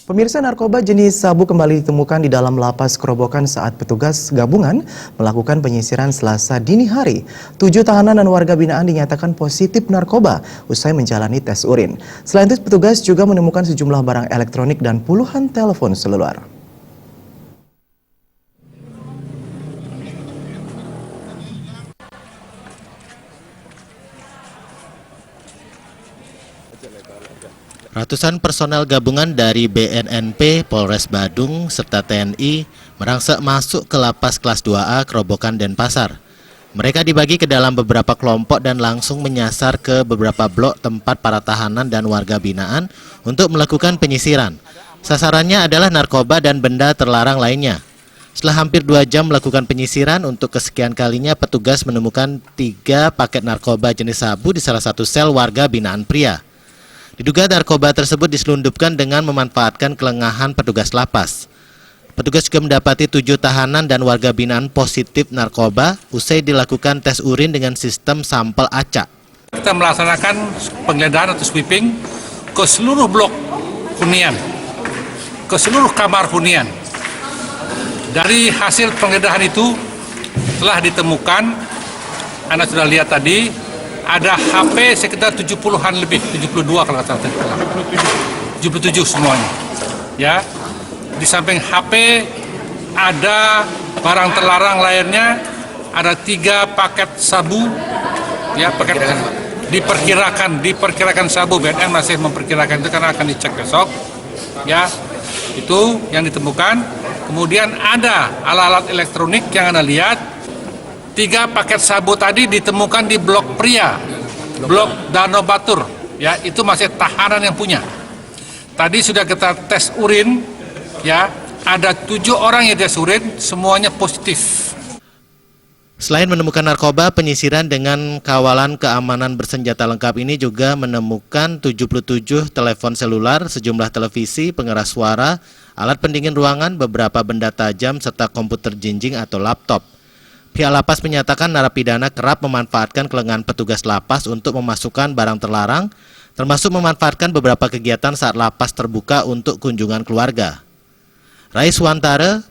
Pemirsa, narkoba jenis sabu kembali ditemukan di dalam lapas Kerobokan saat petugas gabungan melakukan penyisiran Selasa dini hari. 7 tahanan dan warga binaan dinyatakan positif narkoba usai menjalani tes urin. Selain itu, petugas juga menemukan sejumlah barang elektronik dan puluhan telepon seluler. Ratusan personel gabungan dari BNNP, Polres Badung, serta TNI merangsek masuk ke lapas kelas 2A Kerobokan Denpasar. Mereka dibagi ke dalam beberapa kelompok dan langsung menyasar ke beberapa blok tempat para tahanan dan warga binaan untuk melakukan penyisiran. Sasarannya adalah narkoba dan benda terlarang lainnya. Setelah hampir 2 jam melakukan penyisiran, untuk kesekian kalinya petugas menemukan 3 paket narkoba jenis sabu di salah satu sel warga binaan pria. Diduga narkoba tersebut diselundupkan dengan memanfaatkan kelengahan petugas lapas. Petugas juga mendapati 7 tahanan dan warga binaan positif narkoba usai dilakukan tes urin dengan sistem sampel acak. Kita melaksanakan penggeledahan atau sweeping ke seluruh blok hunian, ke seluruh kamar hunian. Dari hasil penggeledahan itu telah ditemukan, Anda sudah lihat tadi, ada HP sekitar 70-an lebih, 72 kalau nggak salah. 77 semuanya. Ya. Di samping HP ada barang terlarang lainnya, ada 3 paket sabu. Ya, paket diperkirakan sabu. BNN masih memperkirakan itu karena akan dicek besok. Ya. Itu yang ditemukan. Kemudian ada alat-alat elektronik yang Anda lihat. 3 paket sabu tadi ditemukan di blok pria, blok Danau Batur, ya itu masih tahanan yang punya. Tadi sudah kita tes urin, ya ada 7 orang yang tes urin, semuanya positif. Selain menemukan narkoba, penyisiran dengan kawalan keamanan bersenjata lengkap ini juga menemukan 77 telepon seluler, sejumlah televisi, pengeras suara, alat pendingin ruangan, beberapa benda tajam, serta komputer jinjing atau laptop. Pihak lapas menyatakan narapidana kerap memanfaatkan kelengahan petugas lapas untuk memasukkan barang terlarang, termasuk memanfaatkan beberapa kegiatan saat lapas terbuka untuk kunjungan keluarga. Rais Wantara,